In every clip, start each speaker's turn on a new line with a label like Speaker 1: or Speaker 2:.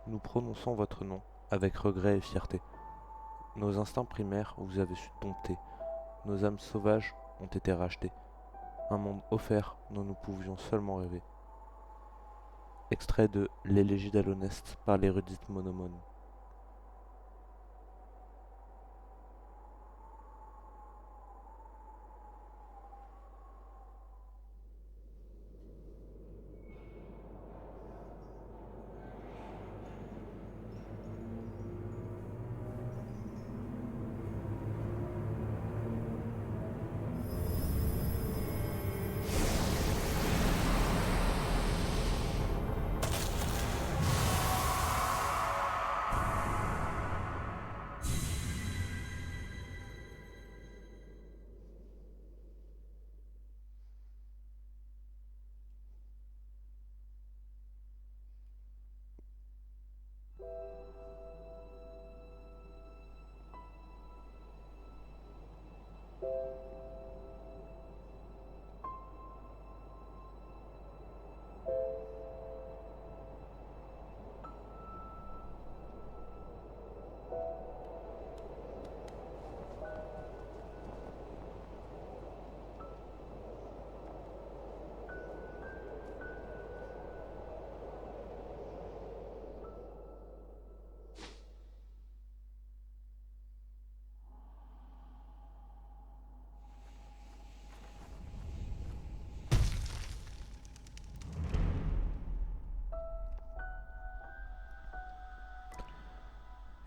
Speaker 1: Nous prononçons votre nom avec regret et fierté. Nos instincts primaires vous avez su dompter. Nos âmes sauvages ont été rachetées. Un monde offert dont nous pouvions seulement rêver. Extrait de L'Élégie d'Alonest par l'érudite Monomone.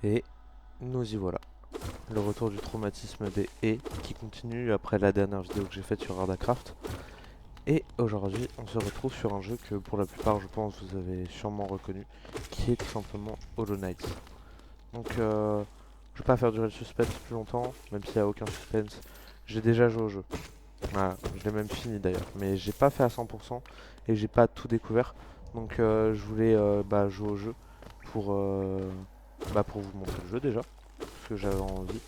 Speaker 1: Et nous y voilà. Le retour du traumatisme des et qui continue après la dernière vidéo que j'ai faite sur Ardacraft. Et aujourd'hui, on se retrouve sur un jeu que pour la plupart, je pense, vous avez sûrement reconnu, qui est tout simplement Hollow Knight. Donc, je vais pas faire durer le suspense plus longtemps, même s'il n'y a aucun suspense. J'ai déjà joué au jeu. Voilà, je l'ai même fini d'ailleurs, mais j'ai pas fait à 100% et j'ai pas tout découvert. Donc, je voulais jouer au jeu pour, pour vous montrer le jeu déjà, parce que j'avais envie.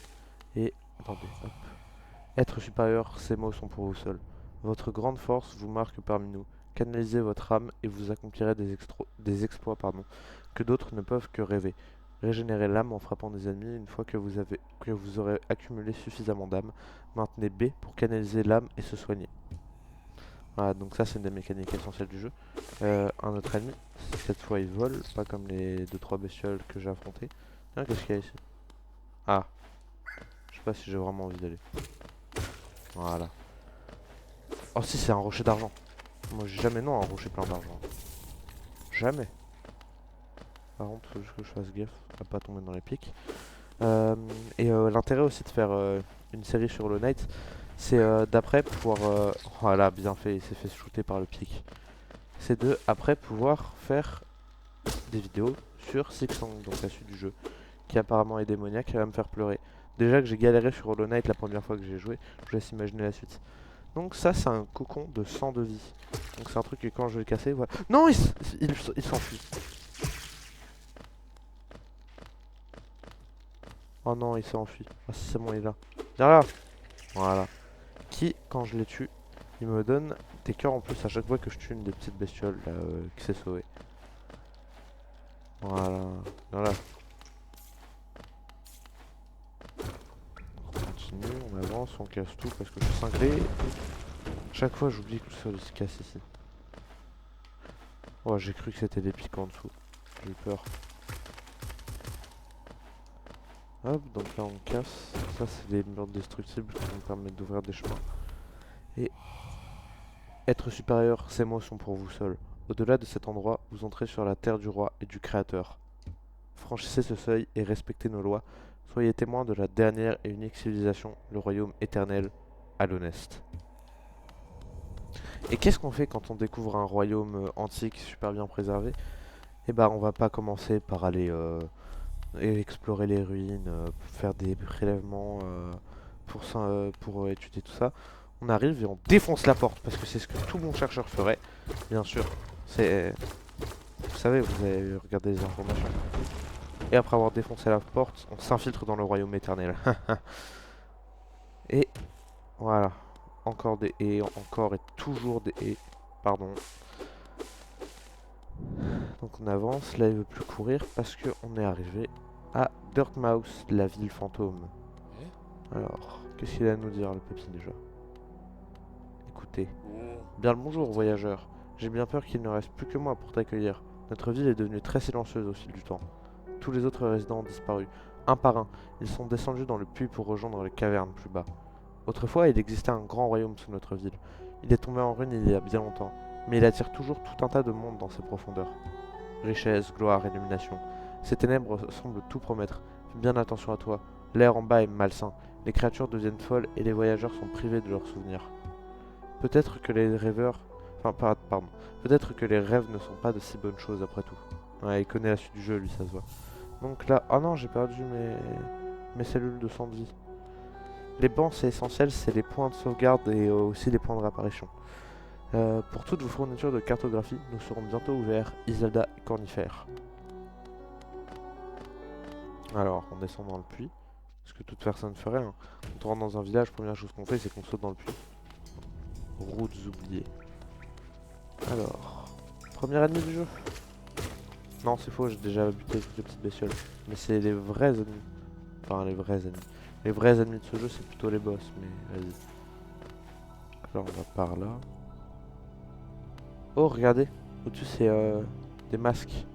Speaker 1: Et attendez, hop. Être supérieur, ces mots sont pour vous seuls. Votre grande force vous marque parmi nous. Canalisez votre âme et vous accomplirez des exploits que d'autres ne peuvent que rêver. Régénérez l'âme en frappant des ennemis une fois que vous aurez accumulé suffisamment d'âme. Maintenez B pour canaliser l'âme et se soigner. Voilà, donc ça c'est une des mécaniques essentielles du jeu. Un autre ennemi, cette fois il vole, pas comme les deux trois bestioles que j'ai affrontées. Tiens, qu'est-ce qu'il y a ici? Ah, je sais pas si j'ai vraiment envie d'aller. Voilà. Oh si, c'est un rocher d'argent. Moi j'ai jamais non un rocher plein d'argent. Jamais. Par contre, faut juste que je fasse gaffe à pas tomber dans les pics. L'intérêt aussi de faire une série sur Hollow Knight, c'est d'après pouvoir... voilà, bien fait, il s'est fait shooter par le pic. C'est de, après, pouvoir faire des vidéos sur Sixsong, donc la suite du jeu, qui apparemment est démoniaque et va me faire pleurer. Déjà que j'ai galéré sur Hollow Knight la première fois que j'ai joué, je vous laisse imaginer la suite. Donc ça c'est un cocon de 100 de vie. Donc c'est un truc que quand je vais casser, voilà. Non, il s'enfuit. Oh non, il s'est enfui. Ah si c'est bon, il est là. Derrière. Voilà. Qui, quand je les tue, il me donne des cœurs en plus à chaque fois que je tue une des petites bestioles là, qui s'est sauvée. Voilà. Voilà. On continue, on avance, on casse tout parce que je suis cinglé. Chaque fois j'oublie que le sol se casse ici. Oh, j'ai cru que c'était des pics en dessous. J'ai eu peur. Hop, donc là on casse. Ça c'est des murs destructibles qui nous permettent d'ouvrir des chemins. Et être supérieur, ces mots sont pour vous seuls. Au-delà de cet endroit, vous entrez sur la terre du roi et du créateur. Franchissez ce seuil et respectez nos lois. Soyez témoins de la dernière et unique civilisation, le royaume éternel, à l'honnête. Et qu'est-ce qu'on fait quand on découvre un royaume antique super bien préservé? Eh ben on va pas commencer par aller explorer les ruines, faire des prélèvements pour étudier tout ça. On arrive et on défonce la porte parce que c'est ce que tout bon chercheur ferait, bien sûr. C'est, vous savez, vous avez regardé les informations. Et après avoir défoncé la porte, on s'infiltre dans le royaume éternel. Et voilà, encore des et, encore et toujours des et. Pardon. Donc on avance, là il veut plus courir parce qu'on est arrivé à Dirtmouth, la ville fantôme. Alors, qu'est-ce qu'il a à nous dire le papy déjà? Écoutez. Bien le bonjour voyageur. J'ai bien peur qu'il ne reste plus que moi pour t'accueillir. Notre ville est devenue très silencieuse au fil du temps. Tous les autres résidents ont disparu. Un par un, ils sont descendus dans le puits pour rejoindre les cavernes plus bas. Autrefois, il existait un grand royaume sous notre ville. Il est tombé en ruine il y a bien longtemps, mais il attire toujours tout un tas de monde dans ses profondeurs. Richesse, gloire, illumination. Ces ténèbres semblent tout promettre. Fais bien attention à toi. L'air en bas est malsain. Les créatures deviennent folles et les voyageurs sont privés de leurs souvenirs. Peut-être que les rêveurs... pardon. Peut-être que les rêves ne sont pas de si bonnes choses après tout. Ouais, il connaît la suite du jeu, lui, ça se voit. Donc là... Oh non, j'ai perdu mes cellules de sang de vie. Les bancs, c'est essentiel, c'est les points de sauvegarde et aussi les points de réapparition. Pour toutes vos fournitures de cartographie, nous serons bientôt ouverts, Iselda et Cornifère. Alors, on descend dans le puits, ce que toute personne ferait. Hein. Quand on rentre dans un village, première chose qu'on fait, c'est qu'on saute dans le puits. Routes oubliées. Alors, premier ennemi du jeu. Non, c'est faux, j'ai déjà buté toutes les petites bestioles. Mais c'est les vrais ennemis. Enfin, les vrais ennemis. Les vrais ennemis de ce jeu, c'est plutôt les boss, mais vas-y. Là, on va par là. Oh, regardez. Au-dessus, c'est des masques.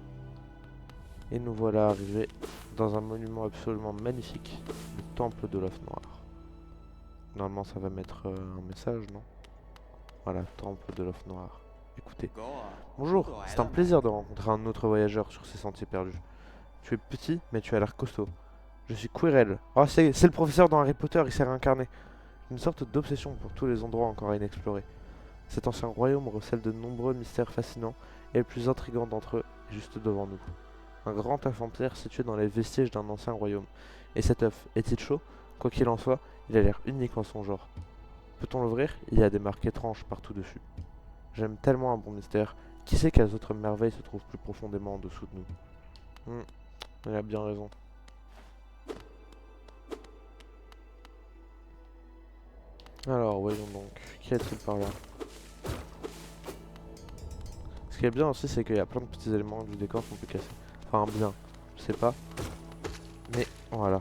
Speaker 1: Et nous voilà arrivés dans un monument absolument magnifique. Le temple de l'œuf noir. Normalement, ça va mettre un message, non? Voilà, temple de l'œuf noir. Écoutez. Bonjour, c'est un plaisir de rencontrer un autre voyageur sur ces sentiers perdus. Tu es petit, mais tu as l'air costaud. Je suis Quirrell. Oh, c'est le professeur dans Harry Potter, il s'est réincarné. Une sorte d'obsession pour tous les endroits encore inexplorés. Cet ancien royaume recèle de nombreux mystères fascinants, et le plus intrigant d'entre eux est juste devant nous. Un grand œuf en pierre situé dans les vestiges d'un ancien royaume. Et cet œuf, est-il chaud? Quoi qu'il en soit, il a l'air unique en son genre. Peut-on l'ouvrir? Il y a des marques étranges partout dessus. J'aime tellement un bon mystère. Qui sait quelles autres merveilles se trouvent plus profondément en dessous de nous? Il a bien raison. Alors, voyons donc. Qu'y a-t-il par là? Ce qui est bien aussi, c'est qu'il y a plein de petits éléments du décor qu'on peut casser. Enfin, bien, je sais pas. Mais voilà.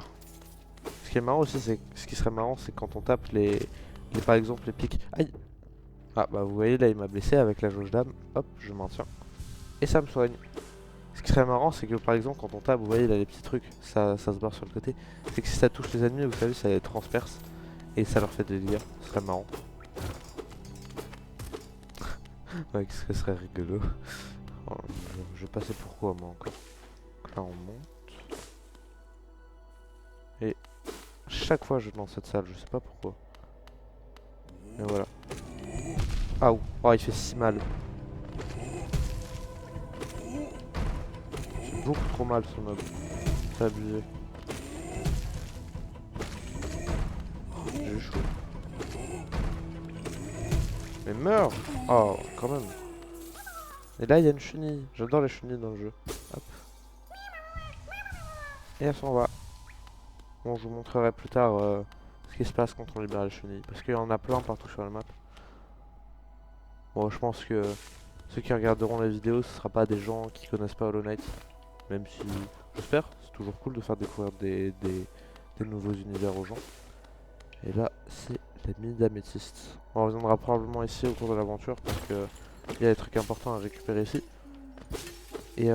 Speaker 1: Ce qui est marrant aussi, c'est ce qui serait marrant, c'est quand on tape par exemple, les pics. Aïe! Ah, bah vous voyez, là, il m'a blessé avec la jauge d'âme. Hop, je maintiens. Et ça me soigne. Ce qui serait marrant, c'est que par exemple, quand on tape, vous voyez, là, les petits trucs, ça se barre sur le côté. C'est que si ça touche les ennemis, vous savez, ça les transperce. Et ça leur fait des dégâts. Ce serait marrant. Ouais, ce serait rigolo. Oh, je vais passer pour quoi, moi, encore? Donc là, on monte. Et chaque fois, je vais dans cette salle, je sais pas pourquoi. Et voilà. Ah, oh, il fait si mal. Beaucoup trop mal, ce mob. C'est abusé. J'ai chaud. Mais meurs! Oh, quand même. Et là, il y a une chenille. J'adore les chenilles dans le jeu. Hop. Et elle s'en va. Bon, je vous montrerai plus tard ce qui se passe quand on libère les chenilles. Parce qu'il y en a plein partout sur la map. Bon, je pense que ceux qui regarderont la vidéo, ce sera pas des gens qui connaissent pas Hollow Knight. Même si, j'espère, c'est toujours cool de faire découvrir des nouveaux univers aux gens. Et là, c'est la mine d'améthyste. On reviendra probablement ici au cours de l'aventure parce que il y a des trucs importants à récupérer ici. Et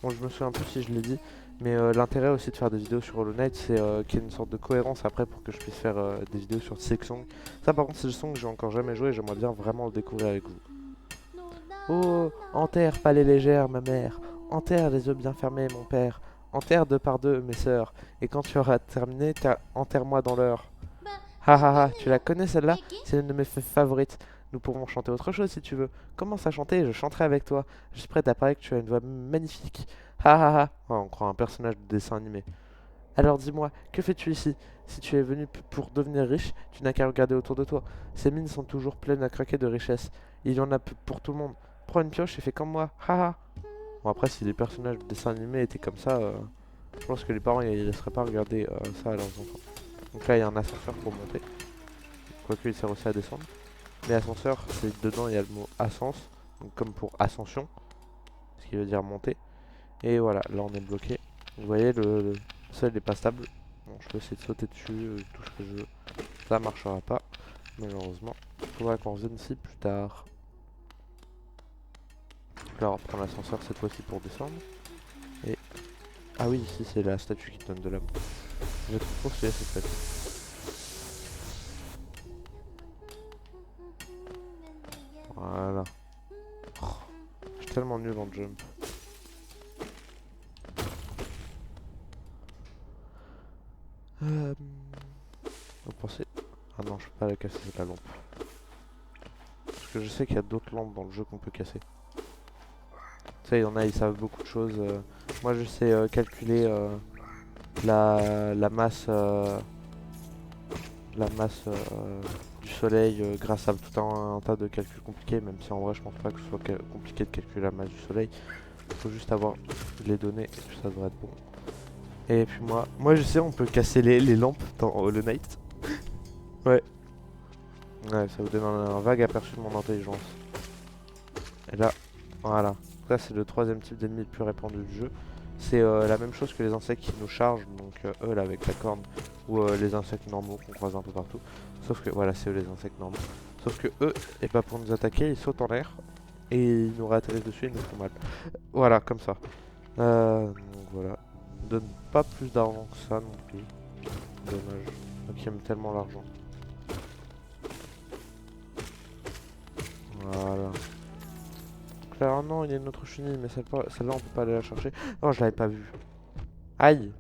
Speaker 1: bon, je me souviens plus si je l'ai dit, mais l'intérêt aussi de faire des vidéos sur Hollow Knight, c'est qu'il y ait une sorte de cohérence après pour que je puisse faire des vidéos sur Silksong. Ça, par contre, c'est le son que j'ai encore jamais joué et j'aimerais bien vraiment le découvrir avec vous. Oh, enterre pas les légères, ma mère. Enterre les yeux bien fermés, mon père. Enterre deux par deux, mes sœurs. Et quand tu auras terminé, enterre-moi dans l'heure. Ha ha ha, tu la connais celle-là? C'est une de mes favorites. Nous pouvons chanter autre chose si tu veux. Commence à chanter et je chanterai avec toi. Je suis prête à parier que tu as une voix magnifique. Ha ha ha. Oh, on croit un personnage de dessin animé. Alors dis-moi, que fais-tu ici? Si tu es venu pour devenir riche, tu n'as qu'à regarder autour de toi. Ces mines sont toujours pleines à craquer de richesses. Il y en a pour tout le monde. Prends une pioche et fais comme moi. Ha ha. Bon, après, si les personnages de dessin animé étaient comme ça, je pense que les parents ils laisseraient pas regarder ça à leurs enfants. Donc là, il y a un ascenseur pour monter. Quoique, il sert aussi à descendre. Mais ascenseur, c'est dedans, il y a le mot ascens, donc comme pour ascension. ce qui veut dire monter. Et voilà, là on est bloqué. Vous voyez, le sol n'est pas stable. Bon, je peux essayer de sauter dessus, tout ce que je veux. Ça marchera pas, malheureusement. Il faudra qu'on revienne ici plus tard. Là, on reprend l'ascenseur cette fois-ci pour descendre. Et... ah oui, ici c'est la statue qui te donne de l'âme. Je trouve trop stylé cette statue. Voilà. Oh, je suis tellement nul en jump. Vous pensez... ah non, je peux pas la casser la lampe. Parce que je sais qu'il y a d'autres lampes dans le jeu qu'on peut casser. Tu sais, il y en a, ils savent beaucoup de choses. Moi, je sais calculer la masse, du soleil grâce à tout un tas de calculs compliqués. Même si en vrai, je pense pas que ce soit compliqué de calculer la masse du soleil. Il faut juste avoir les données et puis ça devrait être bon. Et puis moi je sais, on peut casser les lampes dans Hollow Knight. Ouais. Ouais, ça vous donne un vague aperçu de mon intelligence. Et là, voilà. Ça c'est le troisième type d'ennemi le plus répandu du jeu. C'est la même chose que les insectes qui nous chargent, donc eux là avec la corne, ou les insectes normaux qu'on croise un peu partout. Sauf que, voilà, c'est eux les insectes normaux. Sauf que eux, et pas pour nous attaquer, ils sautent en l'air et ils nous réatterrissent dessus et ils nous font mal. Voilà, comme ça. Donc voilà. Donne pas plus d'argent que ça non plus. Dommage. Donc il aime tellement l'argent. Voilà. Alors non, il y a une autre chenille, mais celle-là on peut pas aller la chercher. Oh, je l'avais pas vue. Aïe.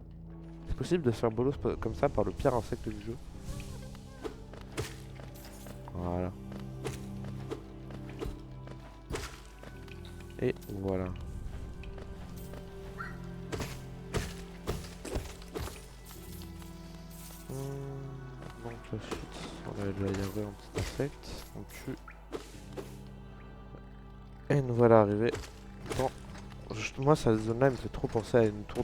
Speaker 1: C'est possible de se faire bolos comme ça par le pire insecte du jeu. Voilà. Et voilà. Donc la suite, on va déjà y avoir un petit insecte. On tue. Et nous voilà arrivés dans... moi, cette zone-là me fait trop penser à une tour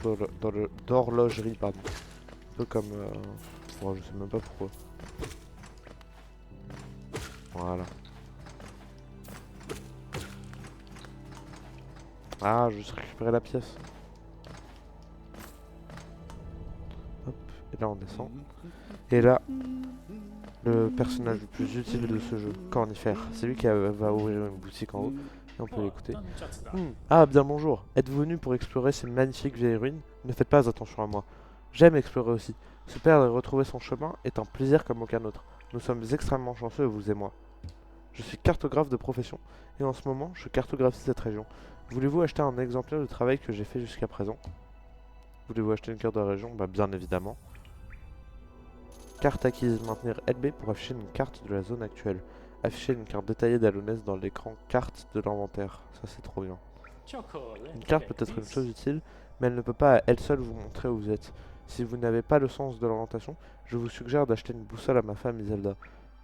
Speaker 1: d'horlogerie, pardon. Un peu comme... bon, je sais même pas pourquoi. Voilà. Ah, je vais récupérer la pièce. Hop, et là on descend. Et là, le personnage le plus utile de ce jeu, Cornifère. C'est lui qui va ouvrir une boutique en haut. Et on peut l'écouter. Ah, bien bonjour. Êtes-vous venu pour explorer ces magnifiques vieilles ruines? Ne faites pas attention à moi. J'aime explorer aussi. Se perdre et retrouver son chemin est un plaisir comme aucun autre. Nous sommes extrêmement chanceux, vous et moi. Je suis cartographe de profession, et en ce moment, je cartographie cette région. Voulez-vous acheter un exemplaire du travail que j'ai fait jusqu'à présent? Voulez-vous acheter une carte de la région? Bah bien évidemment. Carte acquise, maintenir LB pour afficher une carte de la zone actuelle. Afficher une carte détaillée d'Alonès dans l'écran carte de l'inventaire. Ça c'est trop bien. Une carte peut être une chose utile, mais elle ne peut pas à elle seule vous montrer où vous êtes. Si vous n'avez pas le sens de l'orientation, je vous suggère d'acheter une boussole à ma femme Iselda.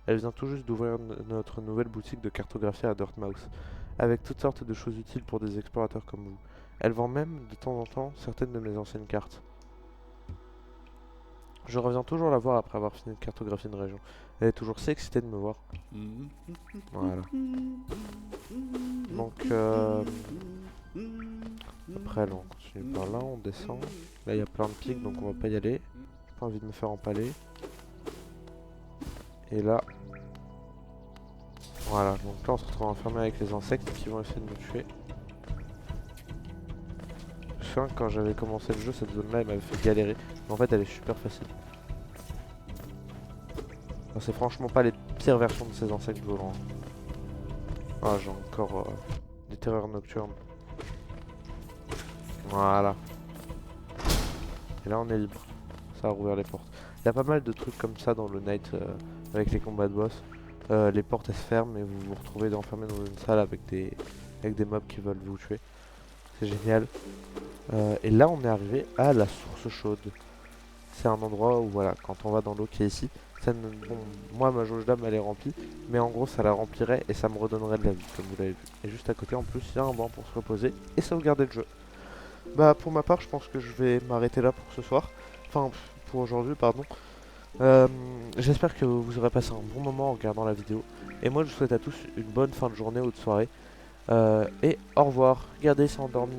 Speaker 1: Elle vient tout juste d'ouvrir notre nouvelle boutique de cartographie à Dirtmouth, avec toutes sortes de choses utiles pour des explorateurs comme vous. Elle vend même, de temps en temps, certaines de mes anciennes cartes. Je reviens toujours la voir après avoir fini de cartographier une région. Elle est toujours si excitée de me voir. Voilà. Donc, après, là, on continue par là, on descend. Là, il y a plein de pics, donc on va pas y aller. J'ai pas envie de me faire empaler. Et là... voilà, donc là, on se retrouve enfermé avec les insectes qui vont essayer de nous tuer. Je me souviens que quand j'avais commencé le jeu, cette zone-là, elle m'avait fait galérer. Mais en fait, elle est super facile. Enfin, c'est franchement pas les pires versions de ces insectes volants. Ah, j'ai encore des terreurs nocturnes. Voilà. Et là, on est libre. Ça a rouvert les portes. Il y a pas mal de trucs comme ça dans le Night avec les combats de boss. Les portes elles se ferment et vous vous retrouvez enfermé dans une salle avec des mobs qui veulent vous tuer. C'est génial. Et là, on est arrivé à la source chaude. C'est un endroit où, voilà, quand on va dans l'eau qui est ici, bon, moi ma jauge d'âme elle est remplie, mais en gros ça la remplirait et ça me redonnerait de la vie, comme vous l'avez vu. Et juste à côté en plus il y a un banc pour se reposer et sauvegarder le jeu. Bah pour ma part je pense que je vais m'arrêter là pour ce soir, enfin pour aujourd'hui pardon. J'espère que vous aurez passé un bon moment en regardant la vidéo. Et moi je vous souhaite à tous une bonne fin de journée ou de soirée. Et au revoir. Regardez, c'est endormi.